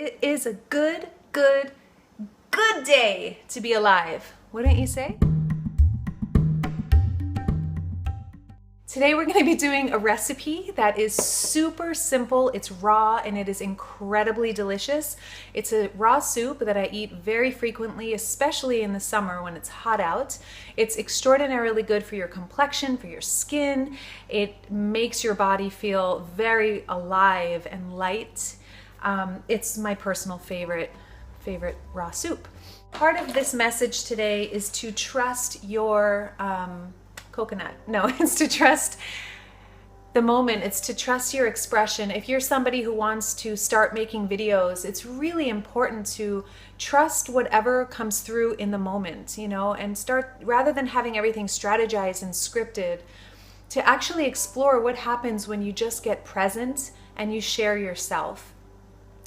It is a good day to be alive, wouldn't you say? Today we're going to be doing a recipe that is super simple, it's raw, and it is incredibly delicious. It's a raw soup that I eat very frequently, especially in the summer when it's hot out. It's extraordinarily good for your complexion, for your skin. It makes your body feel very alive and light. It's my personal favorite raw soup. Part of this message today is to trust your coconut. No, it's to trust the moment. It's to trust your expression. If you're somebody who wants to start making videos, it's really important to trust whatever comes through in the moment, you know, and start, rather than having everything strategized and scripted, to actually explore what happens when you just get present and you share yourself.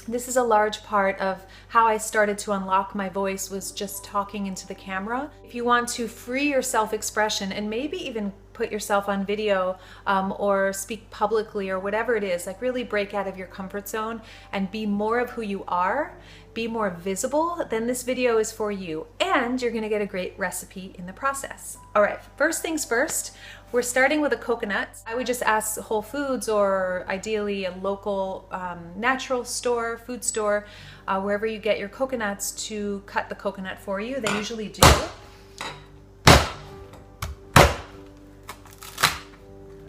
This is a large part of how I started to unlock my voice, was just talking into the camera. If you want to free your self-expression and maybe even put yourself on video or speak publicly or whatever it is, like really break out of your comfort zone and be more of who you are, be more visible, then this video is for you. And you're gonna get a great recipe in the process. All right, first things first, we're starting with a coconut. I would just ask Whole Foods or ideally a local natural store, food store, wherever you get your coconuts, to cut the coconut for you. They usually do.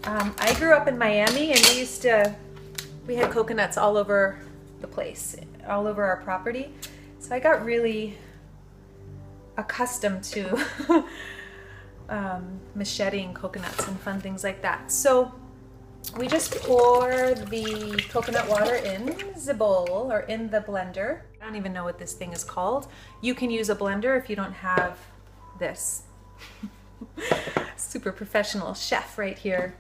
I grew up in Miami and we had coconuts all over the place, all over our property. So I got really accustomed to macheting coconuts and fun things like that. So we just pour the coconut water in the bowl or in the blender. I don't even know what this thing is called. You can use a blender if you don't have this. Super professional chef right here.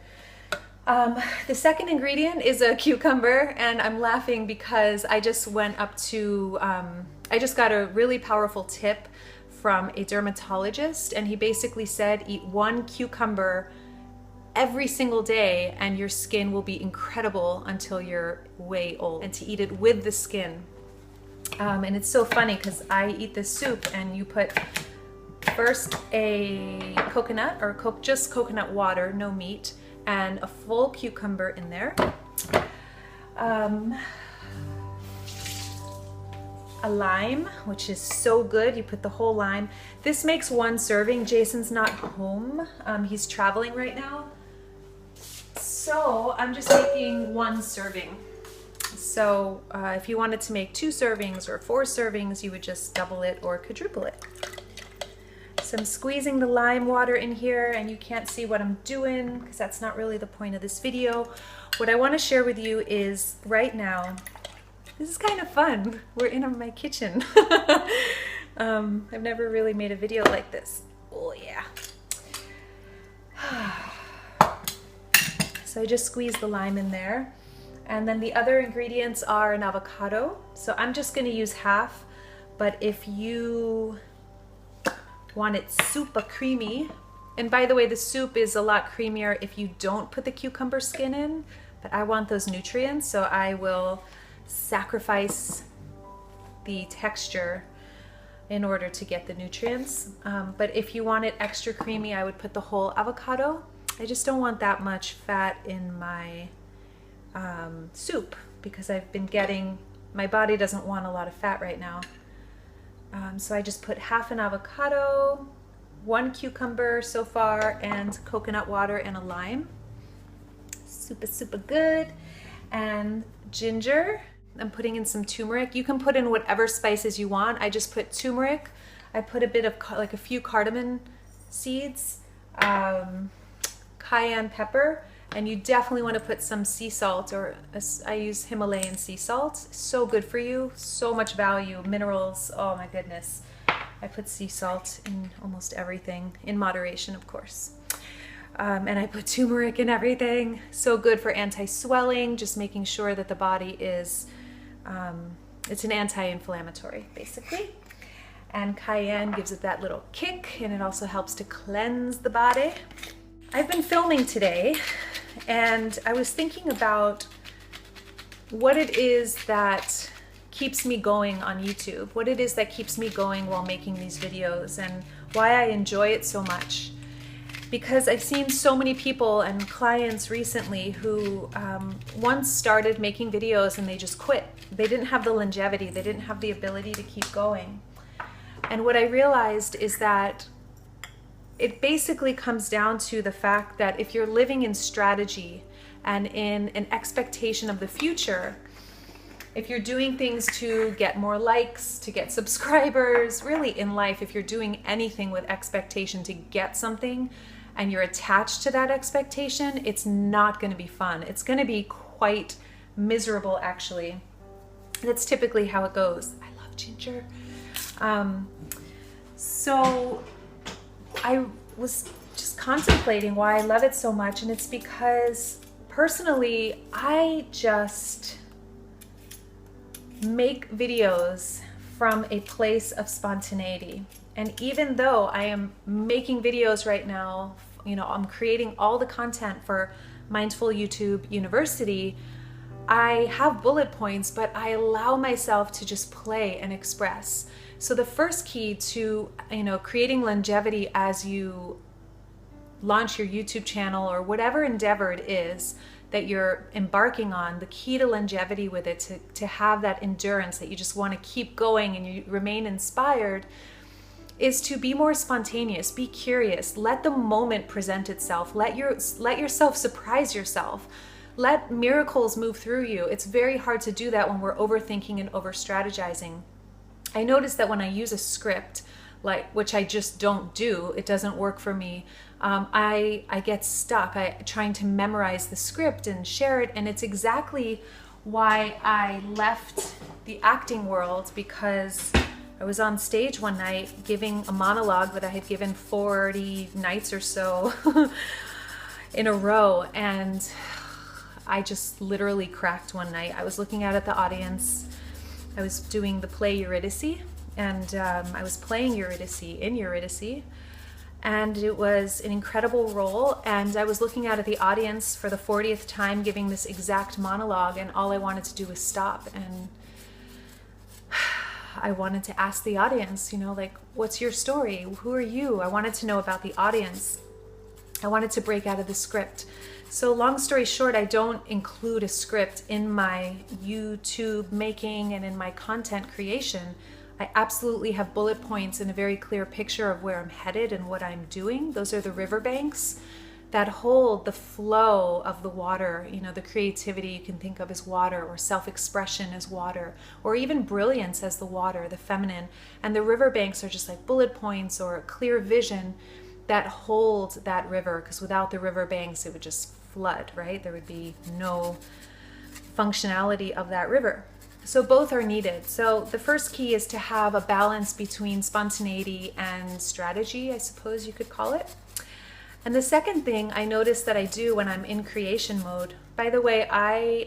The second ingredient is a cucumber, and I'm laughing because I just went up to, I just got a really powerful tip from a dermatologist, and he basically said eat one cucumber every single day and your skin will be incredible until you're way old, and to eat it with the skin. And it's so funny because I eat this soup and you put first a coconut or just coconut water, no meat, and a full cucumber in there. A lime, which is so good. You put the whole lime. This makes one serving. Jason's not home. He's traveling right now. So I'm just making one serving. So if you wanted to make 2 servings or 4 servings, you would just double it or quadruple it. So I'm squeezing the lime water in here, and you can't see what I'm doing because that's not really the point of this video. What I want to share with you is right now, this is kind of fun. We're in my kitchen. I've never really made a video like this. Oh yeah. So I just squeeze the lime in there. And then the other ingredients are an avocado. So I'm just going to use half, but if you want it super creamy, and by the way, the soup is a lot creamier if you don't put the cucumber skin in, but I want those nutrients, so I will sacrifice the texture in order to get the nutrients. But if you want it extra creamy, I would put the whole avocado. I just don't want that much fat in my soup because I've been getting, my body doesn't want a lot of fat right now. So I just put half an avocado, 1 cucumber so far, and coconut water and a lime. Super good. And ginger. I'm putting in some turmeric. You can put in whatever spices you want. I just put turmeric. I put a bit of like a few cardamom seeds, cayenne pepper, and you definitely want to put some sea salt, or I use Himalayan sea salt. So good for you, so much value, minerals, oh my goodness. I put sea salt in almost everything, in moderation of course. And I put turmeric in everything. So good for anti-swelling, just making sure that the body is, it's an anti-inflammatory basically. And cayenne gives it that little kick, and it also helps to cleanse the body. I've been filming today, and I was thinking about what it is that keeps me going on YouTube, what it is that keeps me going while making these videos, and why I enjoy it so much. Because I've seen so many people and clients recently who once started making videos and they just quit. They didn't have the longevity, they didn't have the ability to keep going. And what I realized is that it basically comes down to the fact that if you're living in strategy and in an expectation of the future, if you're doing things to get more likes, to get subscribers, really in life, if you're doing anything with expectation to get something and you're attached to that expectation, it's not going to be fun. It's going to be quite miserable, actually. That's typically how it goes. I love ginger. So I was just contemplating why I love it so much, and it's because personally, I just make videos from a place of spontaneity. And even though I am making videos right now, you know, I'm creating all the content for Mindful YouTube University, I have bullet points, but I allow myself to just play and express. So the first key to, you know, creating longevity as you launch your YouTube channel or whatever endeavor it is that you're embarking on, the key to longevity with it, to have that endurance that you just want to keep going and you remain inspired, is to be more spontaneous, be curious, let the moment present itself, let yourself surprise yourself, let miracles move through you. It's very hard to do that when we're overthinking and over strategizing. I noticed that when I use a script, which I just don't do, it doesn't work for me. I get stuck trying to memorize the script and share it, and it's exactly why I left the acting world, because I was on stage one night giving a monologue that I had given 40 nights or so in a row, and I just literally cracked one night. I was looking out at the audience. I was doing the play Eurydice, and I was playing Eurydice in Eurydice, and it was an incredible role, and I was looking out at the audience for the 40th time giving this exact monologue, and all I wanted to do was stop, and I wanted to ask the audience, you know, like, what's your story? Who are you? I wanted to know about the audience. I wanted to break out of the script. So long story short, I don't include a script in my YouTube making and in my content creation. I absolutely have bullet points and a very clear picture of where I'm headed and what I'm doing. Those are the riverbanks that hold the flow of the water, you know, the creativity you can think of as water, or self-expression as water, or even brilliance as the water, the feminine. And the riverbanks are just like bullet points or a clear vision that hold that river, because without the riverbanks, it would just flood, right? There would be no functionality of that river. So both are needed. So the first key is to have a balance between spontaneity and strategy, I suppose you could call it. And the second thing I notice that I do when I'm in creation mode, by the way, I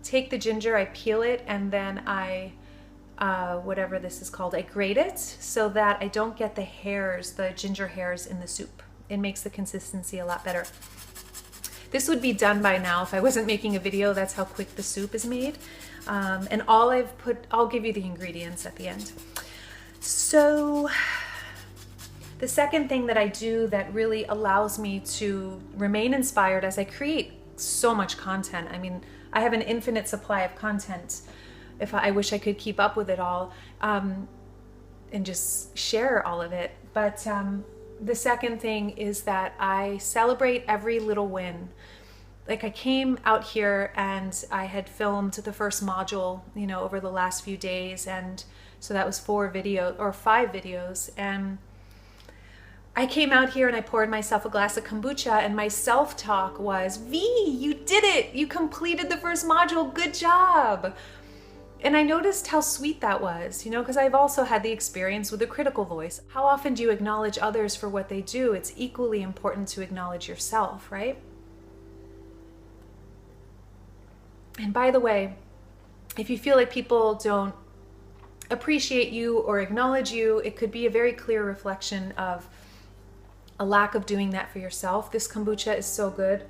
take the ginger, I peel it, and then I, whatever this is called, I grate it so that I don't get the hairs, the ginger hairs in the soup. It makes the consistency a lot better. This would be done by now if I wasn't making a video. That's how quick the soup is made. And I'll give you the ingredients at the end. So the second thing that I do that really allows me to remain inspired as I create so much content. I mean, I have an infinite supply of content. I wish I could keep up with it all and just share all of it. But the second thing is that I celebrate every little win. Like, I came out here and I had filmed the first module, you know, over the last few days, and so that was 5 videos, and I came out here and I poured myself a glass of kombucha, and my self-talk was, V, you did it! You completed the first module, good job! And I noticed how sweet that was, you know, because I've also had the experience with a critical voice. How often do you acknowledge others for what they do? It's equally important to acknowledge yourself, right? And by the way, if you feel like people don't appreciate you or acknowledge you, it could be a very clear reflection of a lack of doing that for yourself. This kombucha is so good.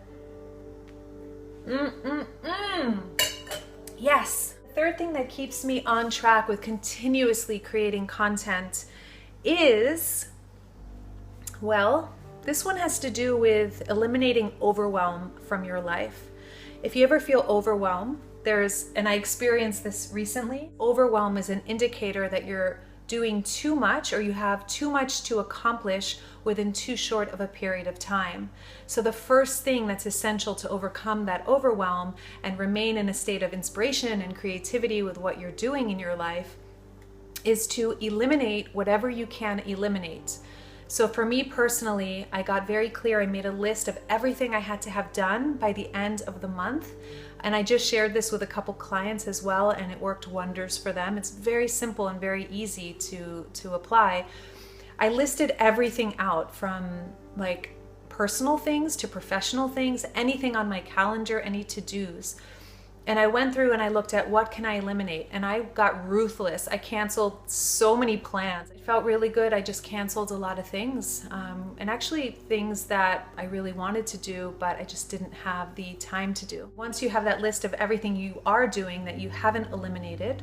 Yes. Third thing that keeps me on track with continuously creating content is, well, this one has to do with eliminating overwhelm from your life. If you ever feel overwhelmed, and I experienced this recently, overwhelm is an indicator that you're doing too much or you have too much to accomplish within too short of a period of time. So the first thing that's essential to overcome that overwhelm and remain in a state of inspiration and creativity with what you're doing in your life is to eliminate whatever you can eliminate. So for me personally, I got very clear. I made a list of everything I had to have done by the end of the month. And I just shared this with a couple clients as well, and it worked wonders for them. It's very simple and very easy to apply. I listed everything out, from like personal things to professional things, anything on my calendar, any to-dos. And I went through and I looked at what can I eliminate, and I got ruthless. I canceled so many plans. It felt really good. I just canceled a lot of things, and actually things that I really wanted to do, but I just didn't have the time to do. Once you have that list of everything you are doing that you haven't eliminated,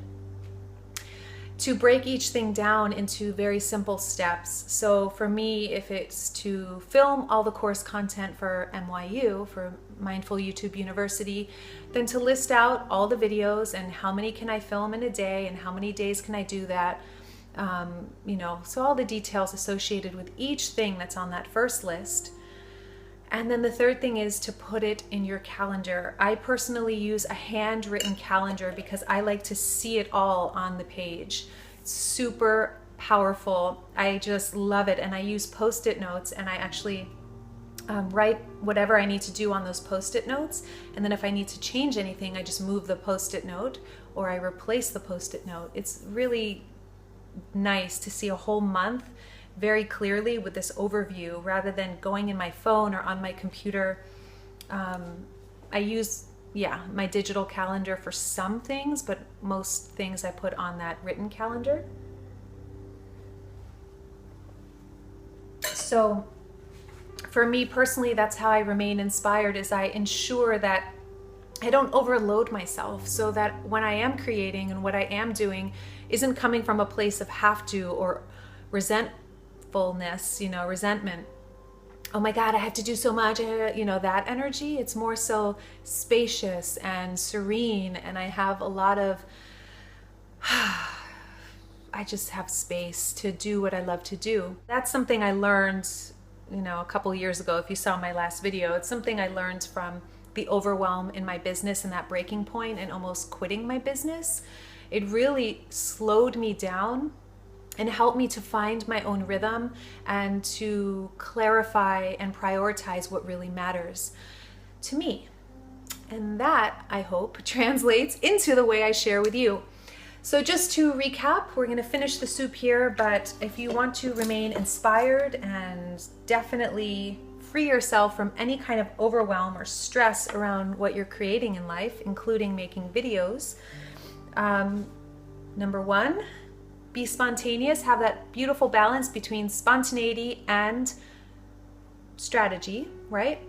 to break each thing down into very simple steps. So for me, if it's to film all the course content for MYU, for Mindful YouTube University, then to list out all the videos and how many can I film in a day and how many days can I do that. So all the details associated with each thing that's on that first list. And then the third thing is to put it in your calendar. I personally use a handwritten calendar because I like to see it all on the page. It's super powerful. I just love it. And I use Post-it notes, and I actually write whatever I need to do on those Post-it notes. And then if I need to change anything, I just move the Post-it note or I replace the Post-it note. It's really nice to see a whole month very clearly with this overview rather than going in my phone or on my computer. I use, my digital calendar for some things, but most things I put on that written calendar. So for me personally, that's how I remain inspired, is I ensure that I don't overload myself, so that when I am creating and what I am doing isn't coming from a place of have to or resentment. Oh my God, I have to do so much, that energy. It's more so spacious and serene, and I have a lot of, I just have space to do what I love to do. That's something I learned, a couple years ago. If you saw my last video, it's something I learned from the overwhelm in my business and that breaking point and almost quitting my business. It really slowed me down and helped me to find my own rhythm and to clarify and prioritize what really matters to me. And that, I hope, translates into the way I share with you. So just to recap, we're gonna finish the soup here, but if you want to remain inspired and definitely free yourself from any kind of overwhelm or stress around what you're creating in life, including making videos, number one, be spontaneous, have that beautiful balance between spontaneity and strategy, right?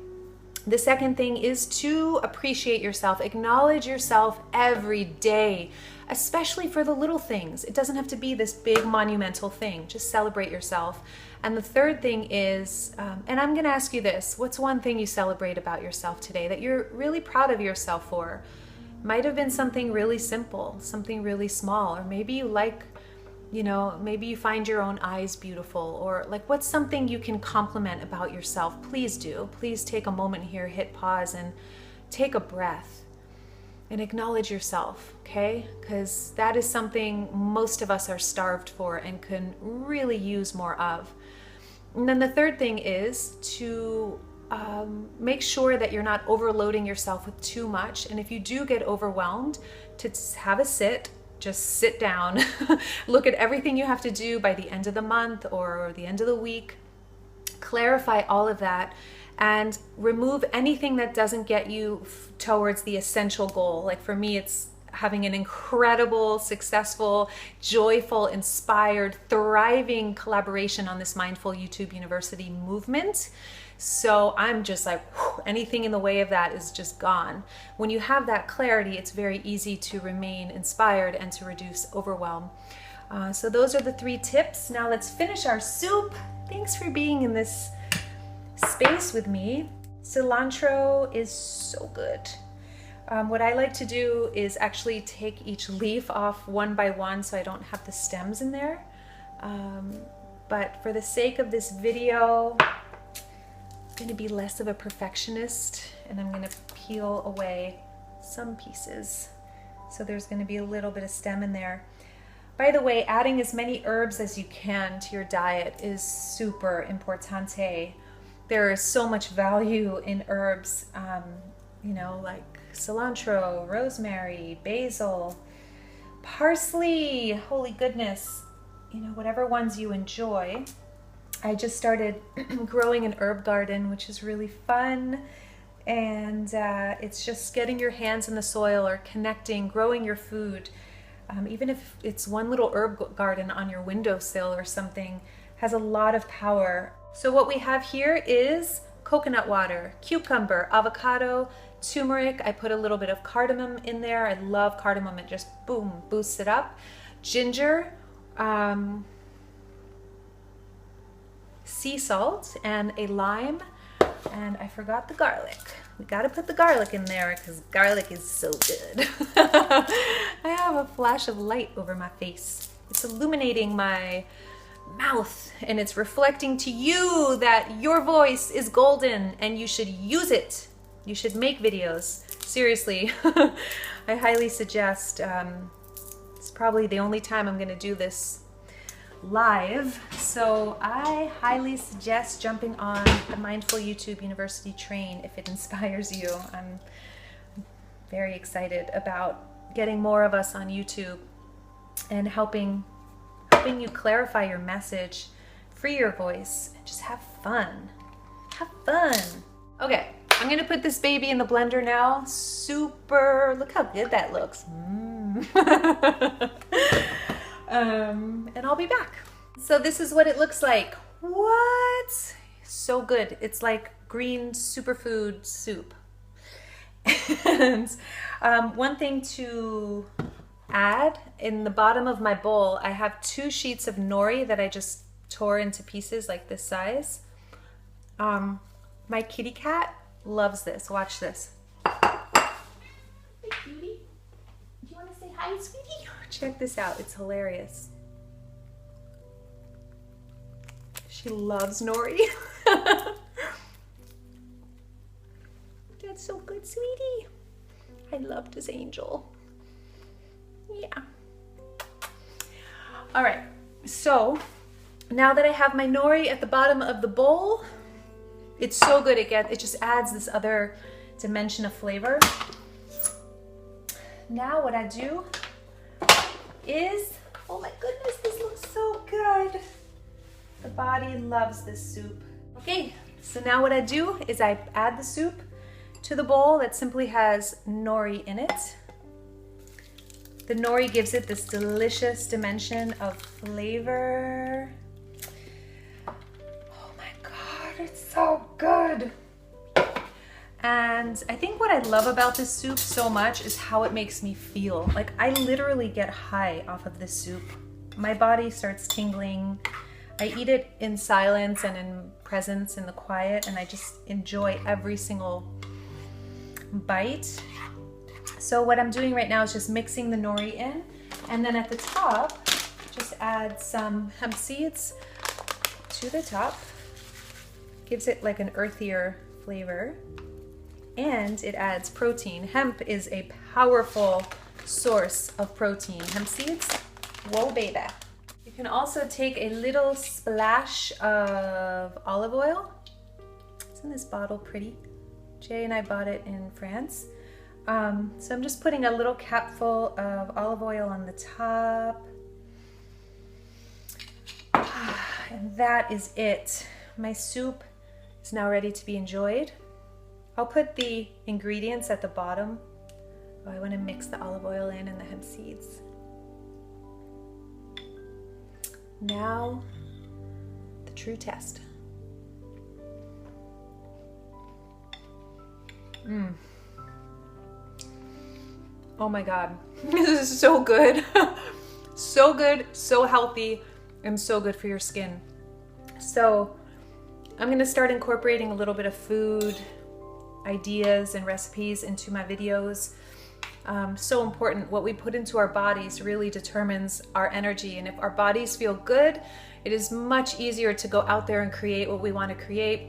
The second thing is to appreciate yourself, acknowledge yourself every day, especially for the little things. It doesn't have to be this big monumental thing, just celebrate yourself. And the third thing is, and I'm gonna ask you this, what's one thing you celebrate about yourself today that you're really proud of yourself for? Might have been something really simple, something really small, or maybe you like, maybe you find your own eyes beautiful, or like, what's something you can compliment about yourself? Please do. Please take a moment here, hit pause and take a breath and acknowledge yourself, okay? Because that is something most of us are starved for and can really use more of. And then the third thing is to make sure that you're not overloading yourself with too much. And if you do get overwhelmed, to have a sit. Just sit down, look at everything you have to do by the end of the month or the end of the week, clarify all of that, and remove anything that doesn't get you towards the essential goal. Like for me, it's having an incredible, successful, joyful, inspired, thriving collaboration on this Mindful YouTube University movement. So I'm just like, whew, anything in the way of that is just gone. When you have that clarity, it's very easy to remain inspired and to reduce overwhelm. So those are the 3 tips. Now let's finish our soup. Thanks for being in this space with me. Cilantro is so good. What I like to do is actually take each leaf off one by one so I don't have the stems in there. But for the sake of this video, I'm going to be less of a perfectionist, and I'm going to peel away some pieces. So there's going to be a little bit of stem in there. By the way, adding as many herbs as you can to your diet is super importante. There is so much value in herbs, you know, like cilantro, rosemary, basil, parsley, holy goodness, you know, whatever ones you enjoy. I just started growing an herb garden, which is really fun. And it's just getting your hands in the soil or connecting, growing your food. Even if it's one little herb garden on your windowsill or something, has a lot of power. So what we have here is coconut water, cucumber, avocado, turmeric. I put a little bit of cardamom in there. I love cardamom. It just, boom, boosts it up. Ginger, sea salt, and a lime. And I forgot the garlic. We gotta put the garlic in there because garlic is so good. I have a flash of light over my face. It's illuminating my mouth, and it's reflecting to you that your voice is golden and you should use it. You should make videos. Seriously, I highly suggest. It's probably the only time I'm gonna do this live, so I highly suggest jumping on the Mindful YouTube University train if it inspires you. I'm very excited about getting more of us on YouTube and helping you clarify your message, free your voice, and just have fun. Have fun. Okay, I'm gonna put this baby in the blender now. Super, look how good that looks. And I'll be back. So this is what it looks like. What? So good. It's like green superfood soup. And one thing to add, in the bottom of my bowl, I have 2 sheets of nori that I just tore into pieces like this size. My kitty cat loves this. Watch this. Hey, cutie. Do you want to say hi, sweetie? Check this out. It's hilarious. She loves nori. That's so good, sweetie. I love this angel. Yeah. All right. So now that I have my nori at the bottom of the bowl, it's so good. It just adds this other dimension of flavor. Now what I do is, oh my goodness, this looks so good. The body loves this soup. Okay, so now what I do is I add the soup to the bowl that simply has nori in it. The nori gives it this delicious dimension of flavor. Oh my God, it's so good. And I think what I love about this soup so much is how it makes me feel. Like, I literally get high off of this soup. My body starts tingling. I eat it in silence and in presence, in the quiet, and I just enjoy every single bite. So what I'm doing right now is just mixing the nori in, and then at the top, just add some hemp seeds to the top. Gives it like an earthier flavor. And it adds protein. Hemp is a powerful source of protein. Hemp seeds, whoa baby. You can also take a little splash of olive oil. Isn't this bottle pretty? Jay and I bought it in France. So I'm just putting a little capful of olive oil on the top. And that is it. My soup is now ready to be enjoyed. I'll put the ingredients at the bottom. Oh, I want to mix the olive oil in and the hemp seeds. Now, the true test. Oh my God, this is so good. So good, so healthy, and so good for your skin. So I'm gonna start incorporating a little bit of food ideas and recipes into my videos. So important. What we put into our bodies really determines our energy. And if our bodies feel good, it is much easier to go out there and create what we want to create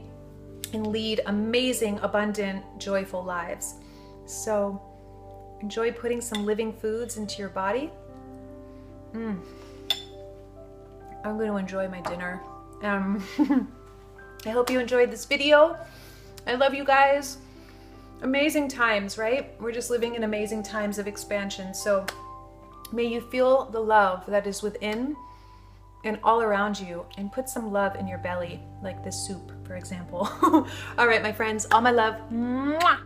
and lead amazing, abundant, joyful lives. So enjoy putting some living foods into your body. I'm going to enjoy my dinner. I hope you enjoyed this video. I love you guys. Amazing times, right? We're just living in amazing times of expansion. So may you feel the love that is within and all around you, and put some love in your belly, like this soup, for example. All right, my friends, all my love. Mwah!